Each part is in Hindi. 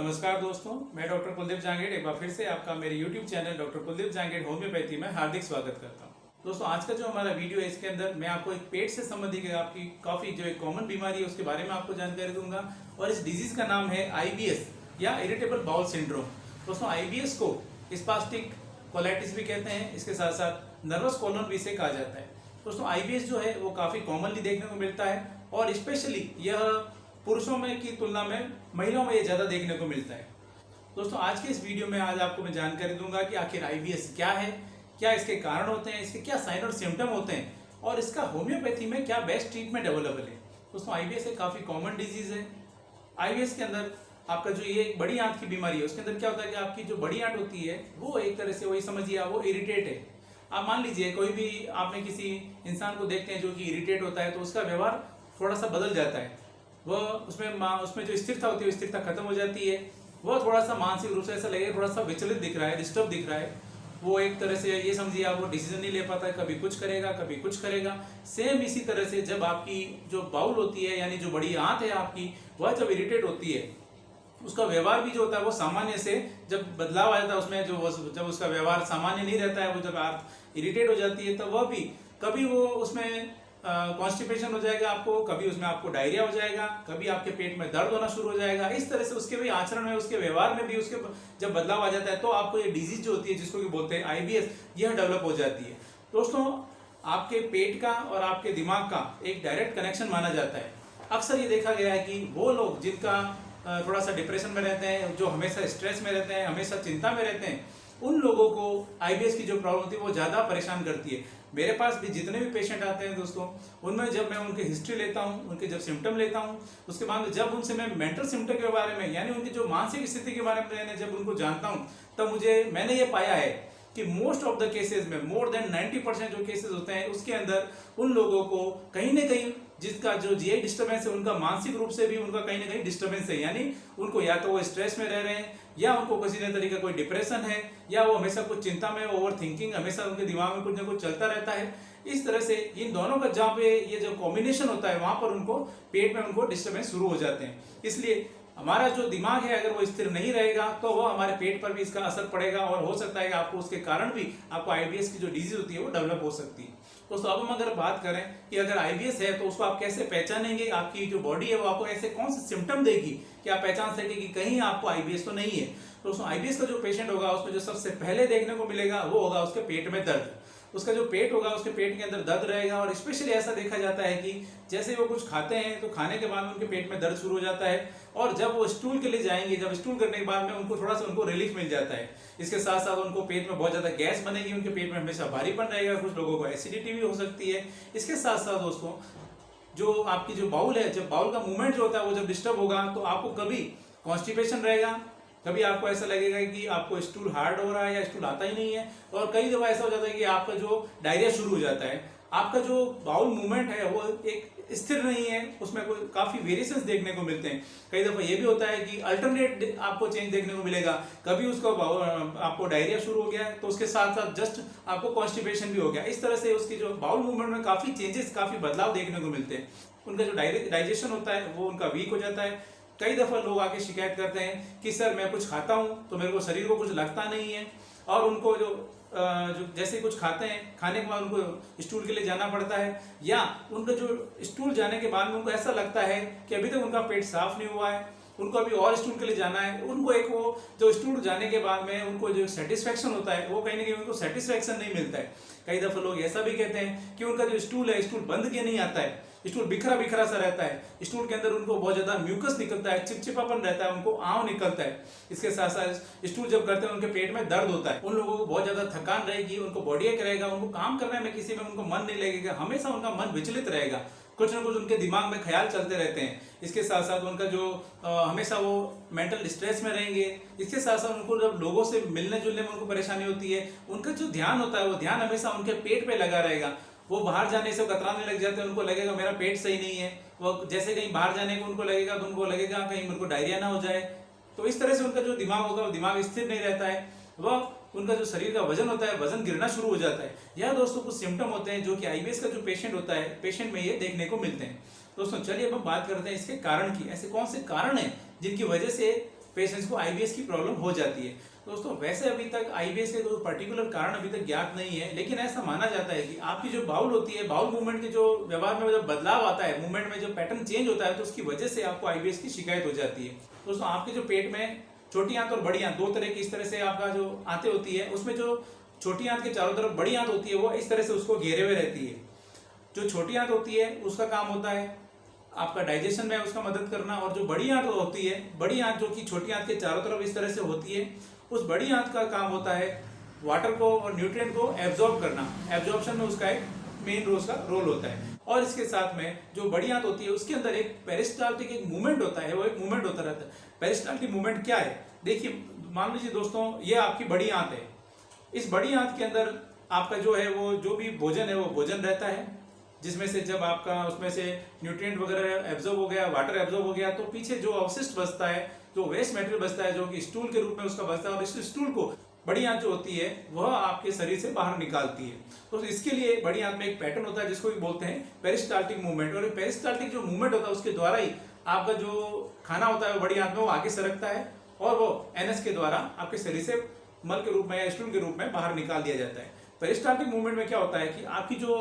नमस्कार दोस्तों, मैं डॉक्टर कुलदीप जांगेड़ एक बार फिर से आपका मेरे YouTube channel doctor Kuldeep Jangid homeopathy में हार्दिक स्वागत करता हूं। दोस्तों, आज का जो हमारा वीडियो है इसके अंदर मैं आपको एक पेट से संबंधित आपकी काफ़ी जो एक कॉमन बीमारी है उसके बारे में आपको जानकारी दूंगा और इस डिजीज का नाम है IBS या इरिटेबल बाउल सिंड्रोम। दोस्तों, IBS को स्पास्टिक कोलाइटिस भी कहते हैं, इसके साथ साथ नर्वस कॉलोन भी इसे कहा जाता है। दोस्तों, IBS जो है वो काफ़ी कॉमनली देखने को मिलता है और स्पेशली यह पुरुषों में की तुलना में महिलाओं में ये ज़्यादा देखने को मिलता है। दोस्तों, आज के इस वीडियो में आज आपको मैं जानकारी दूंगा कि आखिर IBS क्या है, क्या इसके कारण होते हैं, इसके क्या साइन और सिम्टम होते हैं और इसका होम्योपैथी में क्या बेस्ट ट्रीटमेंट अवेलेबल है। दोस्तों, IBS एक काफ़ी कॉमन डिजीज़ है। IBS के अंदर आपका जो ये बड़ी आंत की बीमारी है उसके अंदर क्या होता है कि आपकी जो बड़ी आंत होती है वो एक तरह से वही समझिए आप वो इरिटेट है। आप मान लीजिए कोई भी आपने किसी इंसान को देखते हैं जो कि इरिटेट होता है तो उसका व्यवहार थोड़ा सा बदल जाता है। वह उसमें जो स्थिरता होती है वो स्थिरता खत्म हो जाती है। वह थोड़ा सा मानसिक रूप से ऐसा लगेगा थोड़ा सा विचलित दिख रहा है, डिस्टर्ब दिख रहा है। वो एक तरह से ये समझिए आप वो डिसीजन नहीं ले पाता है, कभी कुछ करेगा कभी कुछ करेगा। सेम इसी तरह से जब आपकी जो बाउल होती है यानी जो बड़ी आंत है आपकी वह जब इरिटेट होती है उसका व्यवहार भी जो होता है वो सामान्य से जब बदलाव आ जाता है उसमें जब उसका व्यवहार सामान्य नहीं रहता है, वो जब आप इरिटेट हो जाती है तब वह भी कभी वो उसमें कॉन्स्टिपेशन हो जाएगा आपको, कभी उसमें आपको डायरिया हो जाएगा, कभी आपके पेट में दर्द होना शुरू हो जाएगा। इस तरह से उसके भी आचरण में उसके व्यवहार में भी उसके जब बदलाव आ जाता है तो आपको ये डिजीज जो होती है जिसको कि बोलते हैं IBS यह डेवलप हो जाती है। दोस्तों, आपके पेट का और आपके दिमाग का एक डायरेक्ट कनेक्शन माना जाता है। अक्सर ये देखा गया है कि वो लोग जिनका थोड़ा सा डिप्रेशन में रहते हैं, जो हमेशा स्ट्रेस में रहते हैं, हमेशा चिंता में रहते हैं, उन लोगों को IBS की जो प्रॉब्लम होती है वो ज़्यादा परेशान करती है। मेरे पास भी जितने भी पेशेंट आते हैं दोस्तों, उनमें जब मैं उनकी हिस्ट्री लेता हूं, उनके जब सिम्टम लेता हूं, उसके बाद जब उनसे मैं मेंटल सिम्टम के बारे में यानी उनकी जो मानसिक स्थिति के बारे में जब उनको जानता हूं, तब मैंने ये पाया है कि मोस्ट ऑफ द केसेस में मोर देन 90% जो केसेस होते हैं उसके अंदर उन लोगों को कहीं ना कहीं जिसका जो GI डिस्टर्बेंस है उनका मानसिक रूप से भी उनका कहीं ना कहीं डिस्टर्बेंस है। यानी उनको या तो वो स्ट्रेस में रह रहे हैं या उनको किसी न तरीके का कोई डिप्रेशन है या वो हमेशा कुछ चिंता में ओवर थिंकिंग हमेशा उनके दिमाग में कुछ ना कुछ चलता रहता है। इस तरह से इन दोनों का जहाँ पे ये जो कॉम्बिनेशन होता है वहां पर उनको पेट में उनको डिस्टर्बेंस शुरू हो जाते हैं। इसलिए हमारा जो दिमाग है अगर वो स्थिर नहीं रहेगा तो वो हमारे पेट पर भी इसका असर पड़ेगा और हो सकता है कि आपको उसके कारण भी आपको IBS की जो डिजीज होती है वो डेवलप हो सकती है। दोस्तों, अब हम अगर बात करें कि अगर IBS है तो उसको आप कैसे पहचानेंगे, आपकी जो बॉडी है वो आपको ऐसे कौन से सिम्टम देगी कि आप पहचान सके कि कहीं आपको IBS तो नहीं है। दोस्तों, IBS का जो पेशेंट होगा उसमें जो सबसे पहले देखने को मिलेगा वो होगा उसके पेट में दर्द। उसका जो पेट होगा उसके पेट के अंदर दर्द रहेगा और स्पेशली ऐसा देखा जाता है कि जैसे वो कुछ खाते हैं तो खाने के बाद उनके पेट में दर्द शुरू हो जाता है और जब वो स्टूल के लिए जाएंगे, जब स्टूल करने के बाद में उनको थोड़ा सा उनको रिलीफ मिल जाता है। इसके साथ साथ उनको पेट में बहुत ज़्यादा गैस बनेगी, उनके पेट में हमेशा भारीपन रहेगा, कुछ लोगों को एसिडिटी भी हो सकती है। इसके साथ साथ दोस्तों, जो आपकी जो बाउल है, जब बाउल का मूवमेंट जो होता है वो जब डिस्टर्ब होगा तो आपको कभी कॉन्स्टिपेशन रहेगा, कभी आपको ऐसा लगेगा कि आपको स्टूल हार्ड हो रहा है या स्टूल आता ही नहीं है और कई दफा ऐसा हो जाता है कि आपका जो डायरिया शुरू हो जाता है। आपका जो बाउल मूवमेंट है वो एक स्थिर नहीं है, उसमें कोई काफी वेरिएशंस देखने को मिलते हैं। कई दफा ये भी होता है कि अल्टरनेट आपको चेंज देखने को मिलेगा, कभी उसको आपको डायरिया शुरू हो गया है तो उसके साथ साथ जस्ट आपको कॉन्स्टिपेशन भी हो गया। इस तरह से उसकी जो बाउल मूवमेंट में काफी चेंजेस, काफी बदलाव देखने को मिलते हैं। उनका जो डाइजेशन होता है वो उनका वीक हो जाता है। कई दफा लोग आके शिकायत करते हैं कि सर मैं कुछ खाता हूं तो मेरे को शरीर को कुछ लगता नहीं है और उनको जो जैसे कुछ खाते हैं खाने के बाद उनको स्टूल के लिए जाना पड़ता है या उनका जो स्टूल जाने के बाद में उनको ऐसा लगता है कि अभी तक उनका पेट साफ नहीं हुआ है, उनको अभी और स्टूल के लिए जाना है। उनको एक वो जो स्टूल जाने के बाद में उनको जो सेटिस्फेक्शन होता है वो कहीं ना कहीं उनको सेटिस्फेक्शन नहीं मिलता है। कई दफा लोग ऐसा भी कहते हैं कि उनका जो स्टूल है स्टूल बंद के नहीं आता है, स्टूल बिखरा बिखरा सा रहता है, स्टूल के अंदर उनको बहुत ज्यादा म्यूकस निकलता है, चिपचिपापन रहता है, उनको आंव निकलता है। इसके साथ साथ स्टूल जब करते हैं उनके पेट में दर्द होता है। उन लोगों को बहुत ज्यादा थकान रहेगी, उनको बॉडी एक रहेगा, उनको काम करने में किसी में उनको मन नहीं लगेगा, हमेशा उनका मन विचलित रहेगा, कुछ ना कुछ उनके दिमाग में ख्याल चलते रहते हैं। इसके साथ साथ उनका जो हमेशा वो मेंटल स्ट्रेस में रहेंगे। इसके साथ साथ उनको जब लोगों से मिलने जुलने में उनको परेशानी होती है, उनका जो ध्यान होता है वो ध्यान हमेशा उनके पेट पे लगा रहेगा। वो बाहर जाने से कतराने लग जाते हैं, उनको लगेगा मेरा पेट सही नहीं है। वो जैसे कहीं बाहर जाने को उनको लगेगा तो उनको लगेगा कहीं उनको डायरिया ना हो जाए। तो इस तरह से उनका जो दिमाग होगा वो दिमाग स्थिर नहीं रहता है, वह उनका जो शरीर का वजन होता है वजन गिरना शुरू हो जाता है। यह दोस्तों कुछ सिम्टम होते हैं जो कि IBS का जो पेशेंट होता है पेशेंट में ये देखने को मिलते हैं। दोस्तों, चलिए अब हम बात करते हैं इसके कारण की। ऐसे कौन से कारण हैं जिनकी वजह से पेशेंट्स को आईबीएस की प्रॉब्लम हो जाती है। दोस्तों वैसे अभी तक आईबीएस के कोई पर्टिकुलर कारण अभी तक ज्ञात नहीं है, लेकिन ऐसा माना जाता है कि आपकी जो बाउल होती है, बाउल मूवमेंट के जो व्यवहार में जब बदलाव आता है, मूवमेंट में जो पैटर्न चेंज होता है, तो उसकी वजह से आपको आईबीएस की शिकायत हो जाती है। दोस्तों आपके जो पेट में छोटी आंत और बड़ी आंत दो तरह की इस तरह से आपका जो आंतें होती है, उसमें जो छोटी आंत के चारों तरफ बड़ी आंत होती है वो इस तरह से उसको घेरे हुए रहती है। जो छोटी आंत होती है उसका काम होता है आपका डाइजेशन में उसका मदद करना, और जो बड़ी आंत होती है, बड़ी आंत जो कि छोटी आंत के चारों तरफ इस तरह से होती है, उस बड़ी आंत का काम होता है वाटर को और न्यूट्रिएंट को एब्जॉर्ब करना। एब्जॉर्प्शन में उसका एक मेन रोल होता है। और इसके साथ में जो बड़ी आंत होती है उसके अंदर एक पेरिस्टाल्टिक एक मूवमेंट होता है, वो एक मूवमेंट होता रहता है। पेरिस्टाल्टिक मूवमेंट क्या है? देखिए, मान लीजिए दोस्तों ये आपकी बड़ी आंत है। इस बड़ी आंत के अंदर आपका जो है वो जो भी भोजन है वो भोजन रहता है, जिसमें से जब आपका उसमें से न्यूट्रिएंट वगैरह एब्जॉर्ब हो गया, वाटर एब्जॉर्ब हो गया, तो पीछे जो अवशिष्ट बचता है, जो वेस्ट मटेरियल बचता है, जो कि स्टूल के रूप में उसका बचता है, और इस स्टूल को बड़ी आंत जो होती है वह आपके शरीर से बाहर निकालती है। तो इसके लिए बड़ी आंत में एक पैटर्न होता है जिसको भी बोलते हैं पेरिस्टाल्टिक मूवमेंट। और पेरिस्टाल्टिक जो मूवमेंट होता है उसके द्वारा ही आपका जो खाना होता है वो बड़ी आंत में वो आगे सरकता है, और वो एनएस के द्वारा आपके शरीर से मल के रूप में या स्टूल के रूप में बाहर निकाल दिया जाता है। पेरिस्टाल्टिक मूवमेंट में क्या होता है कि आपकी जो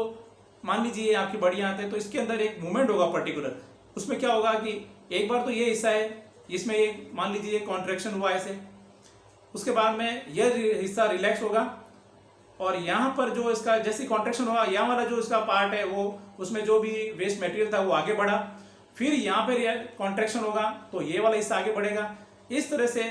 मान लीजिए आपकी बड़ी आंत है, तो इसके अंदर एक मूवमेंट होगा पर्टिकुलर। उसमें क्या होगा कि एक बार तो ये हिस्सा है, इसमें एक मान लीजिए कॉन्ट्रैक्शन हुआ ऐसे, उसके बाद में यह हिस्सा रिलैक्स होगा, और यहाँ पर जो इसका जैसे कॉन्ट्रैक्शन होगा, यहाँ वाला जो इसका पार्ट है वो उसमें जो भी वेस्ट मटेरियल था वो आगे बढ़ा, फिर यहाँ पर यह कॉन्ट्रैक्शन होगा तो ये वाला हिस्सा आगे बढ़ेगा। इस तरह से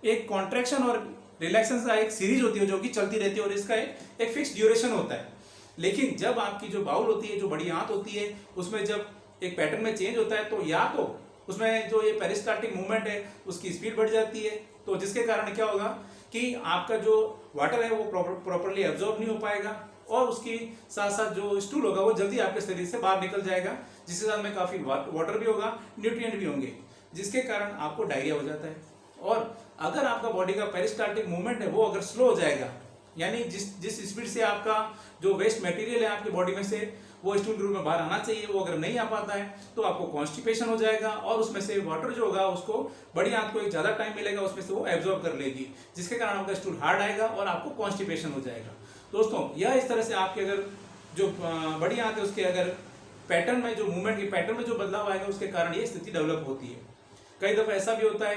एक कॉन्ट्रैक्शन और रिलैक्सेशन का एक सीरीज होती है जो कि चलती रहती है, और इसका एक फिक्स ड्यूरेशन होता है। लेकिन जब आपकी जो बाउल होती है, जो बड़ी आंत होती है, उसमें जब एक पैटर्न में चेंज होता है, तो या तो उसमें जो ये पेरिस्टाल्टिक मूवमेंट है उसकी स्पीड बढ़ जाती है, तो जिसके कारण क्या होगा कि आपका जो वाटर है वो प्रॉपरली एब्जॉर्ब नहीं हो पाएगा, और उसकी साथ साथ जो स्टूल होगा वो जल्दी आपके शरीर से बाहर निकल जाएगा, जिसके साथ में काफी वाटर भी होगा, न्यूट्रिएंट भी होंगे, जिसके कारण आपको डायरिया हो जाता है। और अगर आपका बॉडी का पेरिस्टाल्टिक मूवमेंट है वो अगर स्लो हो जाएगा, यानी जिस स्पीड से आपका जो वेस्ट मटेरियल है आपकी बॉडी में से वो स्टूल के रूप में बाहर आना चाहिए वो अगर नहीं आ पाता है, तो आपको कॉन्स्टिपेशन हो जाएगा, और उसमें से वाटर जो होगा उसको बड़ी आंत को एक ज्यादा टाइम मिलेगा, उसमें से वो एब्जॉर्ब कर लेगी, जिसके कारण आपका स्टूल हार्ड आएगा और आपको कॉन्स्टिपेशन हो जाएगा। दोस्तों यह इस तरह से आपके अगर जो बड़ी आंत है उसके अगर पैटर्न में जो मूवमेंट के पैटर्न में जो बदलाव आएगा उसके कारण ये स्थिति डेवलप होती है। कई दफा ऐसा भी होता है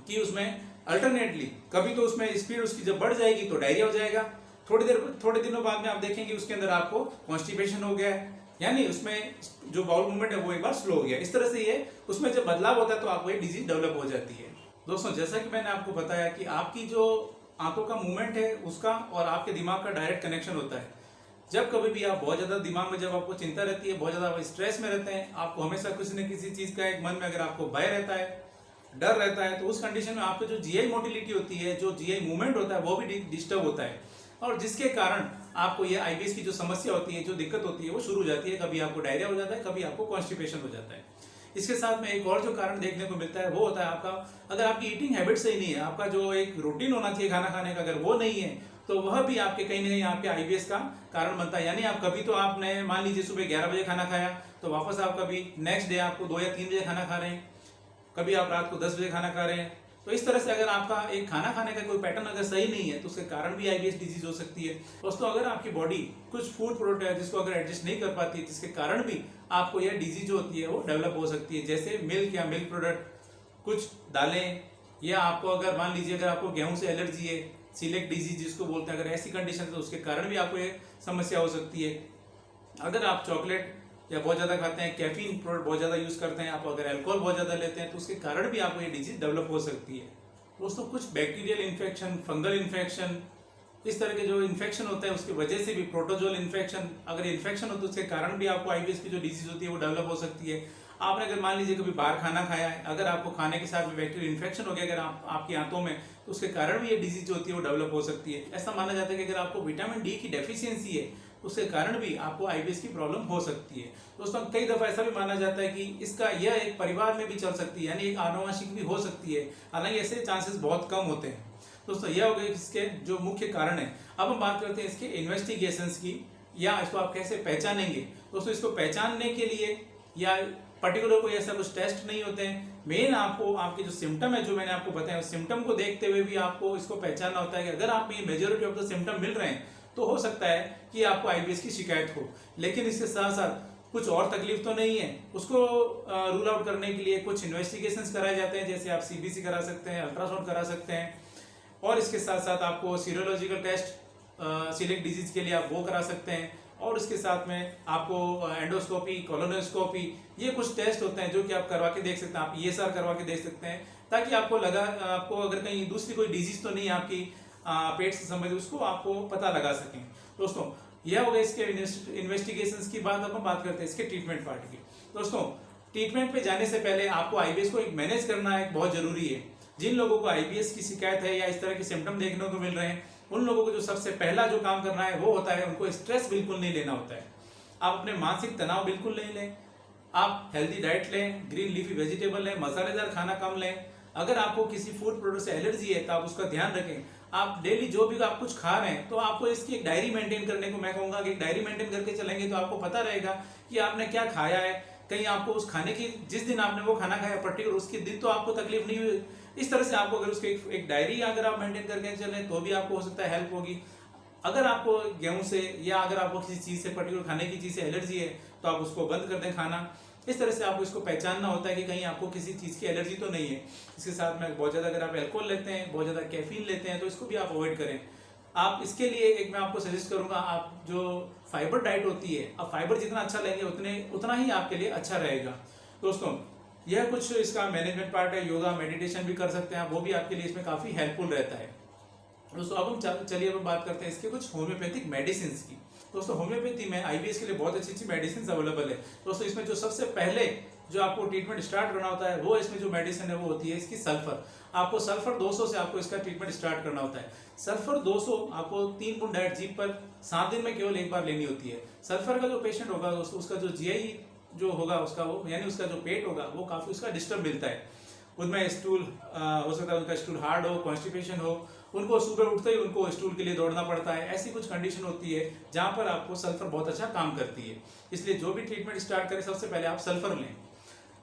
कि उसमें अल्टरनेटली कभी तो उसमें स्पीड उसकी जब बढ़ जाएगी तो डायरिया हो जाएगा, थोड़े दिनों बाद में आप देखेंगे उसके अंदर आपको कॉन्स्टिपेशन हो गया है, यानी उसमें जो बाउल मूवमेंट है वो एक बार स्लो हो गया। इस तरह से ये उसमें जब बदलाव होता है तो आपको ये डिजीज डेवलप हो जाती है। दोस्तों जैसा कि मैंने आपको बताया कि आपकी जो आंखों का मूवमेंट है उसका और आपके दिमाग का डायरेक्ट कनेक्शन होता है। जब कभी भी आप बहुत ज्यादा दिमाग में जब आपको चिंता रहती है, बहुत ज्यादा स्ट्रेस में रहते हैं, आपको हमेशा किसी न किसी चीज का एक मन में अगर आपको भय रहता है, डर रहता है, तो उस कंडीशन में आपको जो जीआई मोटिलिटी होती है, जो जीआई मूवमेंट होता है वो भी डिस्टर्ब होता है, और जिसके कारण आपको ये आईबीएस की जो समस्या होती है, जो दिक्कत होती है वो शुरू हो जाती है। कभी आपको डायरिया हो जाता है, कभी आपको कॉन्स्टिपेशन हो जाता है। इसके साथ में एक और जो कारण देखने को मिलता है वो होता है आपका, अगर आपकी ईटिंग हैबिट सही नहीं है, आपका जो एक रूटीन होना चाहिए खाना खाने का अगर वो नहीं है, तो वह भी आपके कहीं ना कहीं आपके आईबीएस का कारण बनता है। यानी आप कभी तो आपने मान लीजिए सुबह 11 बजे खाना खाया, तो वापस आप कभी नेक्स्ट डे आपको 2 या 3 बजे खाना खा रहे हैं, कभी आप रात को 10 बजे खाना खा रहे हैं। तो इस तरह से अगर आपका एक खाना खाने का कोई पैटर्न अगर सही नहीं है तो उसके कारण भी आईबीएस डिजीज हो सकती है। दोस्तों अगर आपकी बॉडी कुछ फूड प्रोडक्ट है जिसको अगर एडजस्ट नहीं कर पाती, जिसके कारण भी आपको यह डिजीज जो होती है वो डेवलप हो सकती है, जैसे मिल्क या मिल्क प्रोडक्ट, कुछ दालें, या आपको अगर मान लीजिए अगर आपको गेहूं से एलर्जी है, सिलेक्ट डिजीज जिसको बोलते हैं, अगर ऐसी कंडीशन है तो उसके कारण भी आपको ये समस्या हो सकती है। अगर आप चॉकलेट या बहुत ज़्यादा खाते हैं, कैफीन प्रोडक्ट बहुत ज़्यादा यूज़ करते हैं, आप अगर अल्कोहल बहुत ज़्यादा लेते हैं, तो उसके कारण भी आपको ये डिजीज डेवलप हो सकती है। दोस्तों कुछ बैक्टीरियल इन्फेक्शन, फंगल इन्फेक्शन, इस तरह के जो इन्फेक्शन होते हैं उसकी वजह से भी, प्रोटोजोल इन्फेक्शन, अगर इन्फेक्शन हो तो उसके कारण भी आपको आईबीएस की जो डिजीज होती है वो डेवलप हो सकती है। आपने अगर मान लीजिए कभी बाहर खाना खाया है, अगर आपको खाने के साथ में बैक्टीरियल इन्फेक्शन हो गया अगर आपकी आंतों में, तो उसके कारण भी ये डिजीज जो होती है वो डेवलप हो सकती है। ऐसा माना जाता है कि अगर आपको विटामिन डी की डेफिशिएंसी है, उसके कारण भी आपको आईबीएस की प्रॉब्लम हो सकती है। दोस्तों कई दफा ऐसा भी माना जाता है कि इसका यह एक परिवार में भी चल सकती है, यानी एक आनुवंशिक भी हो सकती है, हालांकि ऐसे चांसेस बहुत कम होते हैं। दोस्तों यह हो गए इसके जो मुख्य कारण है। अब हम बात करते हैं इसके इन्वेस्टिगेशंस की, या इसको आप कैसे पहचानेंगे। दोस्तों इसको पहचानने के लिए या पर्टिकुलर कोई ऐसा कुछ टेस्ट नहीं होते हैं। मेन आपको आपके जो सिम्टम है जो मैंने आपको बताया उस सिम्टम को देखते हुए भी आपको इसको पहचानना होता है कि अगर आप में मेजोरिटी ऑफ द सिम्टम मिल रहे हैं तो हो सकता है कि आपको आईबीएस की शिकायत हो। लेकिन इसके साथ साथ कुछ और तकलीफ तो नहीं है, उसको रूल आउट करने के लिए कुछ इन्वेस्टिगेशंस कराए जाते हैं, जैसे आप सीबीसी करा सकते हैं, अल्ट्रासाउंड करा सकते हैं, और इसके साथ साथ आपको सीरोलॉजिकल टेस्ट सिलेक्ट डिजीज के लिए आप वो करा सकते हैं, और इसके साथ में आपको एंडोस्कोपी, कोलोनोस्कोपी, ये कुछ टेस्ट होते हैं जो कि आप करवा के देख सकते हैं। आप ईएसआर करवा के देख सकते हैं ताकि आपको अगर कहीं दूसरी कोई डिजीज तो नहीं है आपकी पेट से संबंधित, उसको आपको पता लगा सकें। दोस्तों यह हो गया इसके इन्वेस्टिगेशंस की बात। अब हम बात करते हैं इसके ट्रीटमेंट पार्ट की। दोस्तों ट्रीटमेंट पे जाने से पहले आपको आईबीएस को मैनेज करना एक बहुत जरूरी है। जिन लोगों को आईबीएस की शिकायत है या इस तरह के सिम्टम देखने को मिल रहे हैं, उन लोगों को जो सबसे पहला जो काम करना है वो होता है उनको स्ट्रेस बिल्कुल नहीं लेना होता है। आप अपने मानसिक तनाव बिल्कुल नहीं लें, आप हेल्दी डाइट लें, ग्रीन लीफी वेजिटेबल लें, मसालेदार खाना कम लें। अगर आपको किसी फूड प्रोडक्ट से एलर्जी है तो आप उसका ध्यान रखें। आप डेली जो भी आप कुछ खा रहे हैं तो आपको इसकी एक डायरी मेंटेन करने को मैं कहूंगा कि एक डायरी मेंटेन करके चलेंगे तो आपको पता रहेगा कि आपने क्या खाया है। कहीं आपको उस खाने की जिस दिन आपने वो खाना खाया पर्टिकुलर उसके दिन तो आपको तकलीफ नहीं हुई। इस तरह से आपको अगर उसकी एक डायरी अगर आप मेंटेन करके चलें तो भी आपको हो सकता है हेल्प होगी। अगर आपको गेहूं से या अगर आपको किसी चीज से पर्टिकुलर खाने की चीज से एलर्जी है तो आप उसको बंद कर दें खाना। इस तरह से आपको इसको पहचानना होता है कि कहीं आपको किसी चीज की एलर्जी तो नहीं है। इसके साथ में बहुत ज्यादा अगर आप अल्कोहल लेते हैं, बहुत ज्यादा कैफीन लेते हैं तो इसको भी आप अवॉइड करें। आप इसके लिए एक मैं आपको सजेस्ट करूंगा, आप जो फाइबर डाइट होती है, आप फाइबर जितना अच्छा लेंगे उतना ही आपके लिए अच्छा रहेगा। दोस्तों यह कुछ इसका मैनेजमेंट पार्ट है। योगा मेडिटेशन भी कर सकते हैं आप, वो भी आपके लिए इसमें काफी हेल्पफुल रहता है। दोस्तों अब हम चलिए अब बात करते हैं इसके कुछ होम्योपैथिक मेडिसिन की। दोस्तों होम्योपैथी में आईबीएस के लिए बहुत अच्छी अच्छी मेडिसिन अवेलेबल है। दोस्तों इसमें जो सबसे पहले जो आपको ट्रीटमेंट स्टार्ट करना होता है वो इसमें जो मेडिसिन है वो होती है इसकी सल्फर। आपको सल्फर 200 से आपको इसका ट्रीटमेंट स्टार्ट करना होता है। सल्फर 200 आपको 3 बूंद डाइट जीप पर 7 दिन में केवल एक बार लेनी होती है। सल्फर का जो पेशेंट होगा दोस्तों उसका जो जीआई जो होगा उसका वो यानी उसका जो पेट होगा वो काफी उसका डिस्टर्ब मिलता है। उनमें स्टूल हो सकता है, उनका स्टूल हार्ड हो, कॉन्स्टिपेशन हो, उनको सुबह उठते ही उनको स्टूल के लिए दौड़ना पड़ता है। ऐसी कुछ कंडीशन होती है जहां पर आपको सल्फर बहुत अच्छा काम करती है। इसलिए जो भी ट्रीटमेंट स्टार्ट करें सबसे पहले आप सल्फर लें।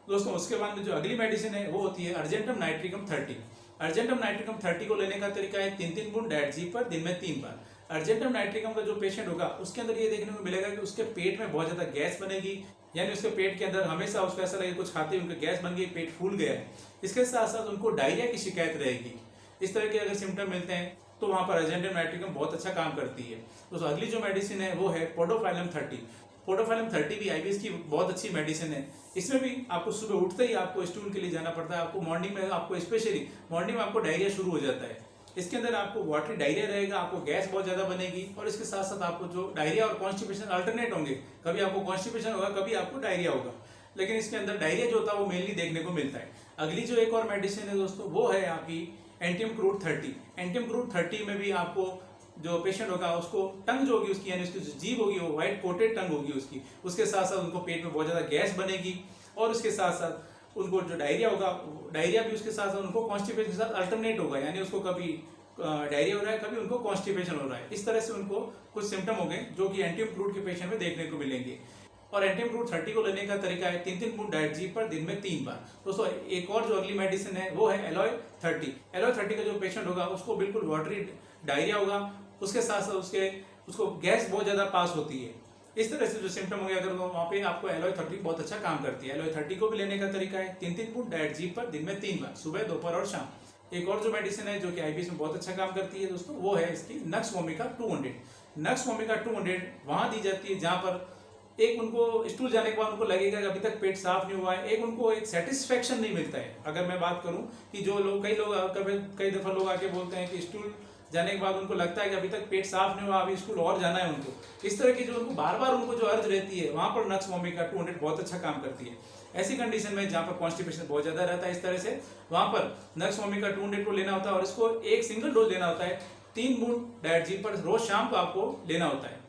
दोस्तों उसके बाद में जो अगली मेडिसिन है वो होती है अर्जेंटम नाइट्रिकम 30। अर्जेंटम नाइट्रिकम 30 को लेने का तरीका है 3-3 बूंद डाइट जी पर दिन में 3 बार। अर्जेंटम नाइट्रिकम का जो पेशेंट होगा उसके अंदर ये देखने को मिलेगा कि उसके पेट में बहुत ज्यादा गैस बनेगी, यानी उसके पेट के अंदर हमेशा उसको ऐसा लगेगा कुछ खाते ही उनका गैस बन गई, पेट फूल गया है। इसके साथ साथ उनको डायरिया की शिकायत रहेगी। इस तरह के अगर सिम्टम मिलते हैं तो वहां पर अर्जेंटम नाइट्रिकम बहुत अच्छा काम करती है। तो अगली जो मेडिसिन है वो है पोडोफाइलम 30। पोडोफाइलम 30 भी आईबीएस की बहुत अच्छी मेडिसिन है। इसमें भी आपको सुबह उठते ही आपको स्टूल के लिए जाना पड़ता है। आपको मॉर्निंग में आपको स्पेशली मॉर्निंग में आपको डायरिया शुरू हो जाता है। इसके अंदर आपको वाटरी डायरिया रहेगा, आपको गैस बहुत ज्यादा बनेगी, और इसके साथ साथ आपको जो डायरिया और कॉन्स्टिपेशन अल्टरनेट होंगे, कभी आपको कॉन्स्टिपेशन होगा कभी आपको डायरिया होगा, लेकिन इसके अंदर डायरिया जो होता है वो मेनली देखने को मिलता है। अगली जो एक और मेडिसिन है दोस्तों वो है आपकी एंटियम क्रूड 30। एंटियम क्रूड 30 में भी आपको जो पेशेंट होगा उसको टंग जो होगी उसकी यानी उसकी जो जीभ होगी वो व्हाइट कोटेड टंग होगी उसकी। उसके साथ साथ उनको पेट में बहुत ज्यादा गैस बनेगी, और उसके साथ साथ उनको जो डायरिया होगा डायरिया भी उसके साथ साथ उनको कॉन्स्टिपेशन के साथ अल्टरनेट होगा, यानी उसको कभी डायरिया हो रहा है कभी उनको कॉन्स्टिपेशन हो रहा है। इस तरह से उनको कुछ सिम्टम हो गए जो कि एंटियम क्रूड के पेशेंट में देखने को मिलेंगे। और एंटियम क्रूड 30 को लेने का तरीका है 3-3 बूंद डाइट जी पर दिन में 3 बार। दोस्तों एक और जो अगली मेडिसिन है वो है एलॉय 30। एलॉय 30 का जो पेशेंट होगा उसको बिल्कुल वाटरी डायरिया होगा, उसके साथ साथ उसको गैस बहुत ज्यादा पास होती है। इस तरह से जो सिम्टम होंगे अगर वहाँ पे आपको एलॉय 30 बहुत अच्छा काम करती है। एलॉय 30 को भी लेने का तरीका है 3-3 बूंद डाइट जी पर दिन में 3 बार, सुबह, दोपहर और शाम। एक और जो मेडिसिन है जो कि आईबीएस में बहुत अच्छा काम करती है दोस्तों वो है इसकी नक्स वोमिका 200। नक्स वोमिका 200 वहां दी जाती है जहां पर एक उनको स्टूल जाने के बाद उनको लगेगा कि अभी तक पेट साफ नहीं हुआ है, एक उनको एक सेटिस्फेक्शन नहीं मिलता है। अगर मैं बात करूं कि जो लोग कई दफा लोग आके बोलते हैं कि स्टूल जाने के बाद उनको लगता है कि अभी तक पेट साफ नहीं हुआ, अभी स्टूल और जाना है उनको, इस तरह की जो उनको बार बार उनको जो अर्ज रहती है वहां पर नक्स वोमिका 200 बहुत अच्छा काम करती है। ऐसी कंडीशन में जहां पर कॉन्स्टिपेशन बहुत ज्यादा रहता है इस तरह से वहां पर नक्स वोमिका 200 को लेना होता है, और इसको एक सिंगल डोज लेना होता है 3 बूंद डाइट जी पर रोज शाम को आपको लेना होता है।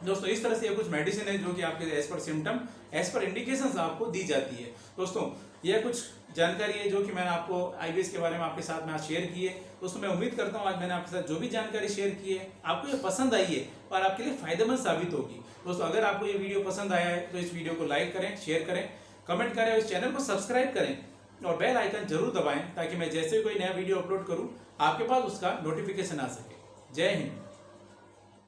दोस्तों इस तरह से ये कुछ मेडिसिन है जो कि आपके as per symptom as per indications आपको दी जाती है। दोस्तों यह कुछ जानकारी है जो कि मैंने आपको आईबीएस के बारे में आपके साथ में आज शेयर की है। दोस्तों मैं उम्मीद करता हूँ आज मैंने आपके साथ जो भी जानकारी शेयर की है आपको ये पसंद आई है और आपके लिए फायदेमंद साबित होगी। दोस्तों अगर आपको ये वीडियो पसंद आया है तो इस वीडियो को लाइक करें, शेयर करें, कमेंट करें और इस चैनल को सब्सक्राइब करें और बेल आइकन जरूर दबाएं ताकि मैं जैसे कोई नया वीडियो अपलोड करूं आपके पास उसका नोटिफिकेशन आ सके। जय हिंद।